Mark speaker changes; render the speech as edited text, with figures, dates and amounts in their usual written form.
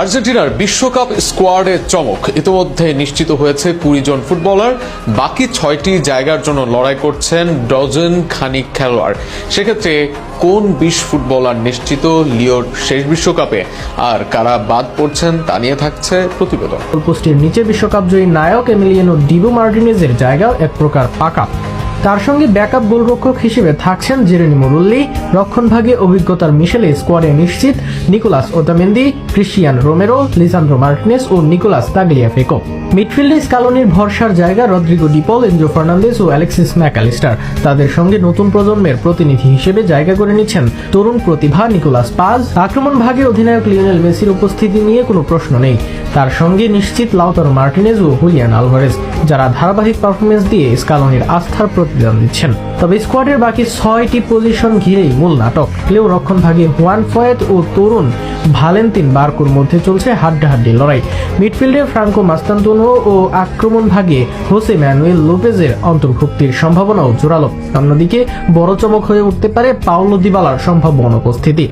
Speaker 1: আর্জেন্টিনার বিশ্বকাপ স্কোয়াডে চমক। ইতিমধ্যে নিশ্চিত হয়েছে 20 জন ফুটবলার। বাকি 6টি জায়গার জন্য লড়াই করছেন ডজন খানিক খেলোয়াড়। সেক্ষেত্রে কোন 20 ফুটবলার নিশ্চিত লিওর শেষ বিশ্বকাপে, আর কারা বাদ পড়ছেন তা নিয়ে থাকছে প্রতিবেদন।
Speaker 2: গোলপোস্টের নিচে বিশ্বকাপ জয়ী নায়ক এমিলিয়ানো ডিবো মার্টিনেজের জায়গাও এক প্রকার পাকা। তার সঙ্গে ব্যাকআপ গোলরক্ষক হিসেবে থাকছেন জেরেমি রুল্লি। রক্ষণভাগে অভিজ্ঞতার মিশেলে স্কোয়াডে নিশ্চিত Nicolas Otamendi, Cristian Romero, Lisandro Martinez ও নিকোলাস তাগলিয়াফিকো। মিডফিল্ডে স্কালোনির ভরসার জায়গা রদ্রিগো ডিপল, এনজো ফার্নান্দেজ ও অ্যালেক্সিস ম্যাকঅ্যালিস্টার। তাদের সঙ্গে নতুন প্রজন্মের প্রতিনিধি হিসেবে জায়গা করে নিচ্ছেন তরুণ প্রতিভা নিকোলাস পাজ। আক্রমণ ভাগে অধিনায়ক লিওনেল মেসির উপস্থিতি নিয়ে কোনো প্রশ্ন নেই। তার সঙ্গে নিশ্চিত লাউতারো মার্টিনেজ ও হুলিয়ান আলভারেজ, যারা ধারাবাহিক পারফরমেন্স দিয়ে স্কালোনির আস্থার প্রতিদান দিচ্ছেন। তবে স্কোয়াডের বাকি 6টি পজিশন ঘিরেই মূল নাটক। প্লেও রক্ষণ ভাগে হুয়ান ফয়েত ও তরুণ ভালেন্তিন বার্কোর মধ্যে চলছে হাড্ডাহাড্ডি লড়াই। মিডফিল্ডে ফ্রাঙ্কো মাস্তান্তোনো ও আক্রমণ ভাগে হোসে ম্যানুয়েল লোপেজের অন্তর্ভুক্তির সম্ভাবনাও জোরালো। অন্যদিকে বড় চমক হয়ে উঠতে পারে পাওলো দিবালার সম্ভাব্য অনুপস্থিতি।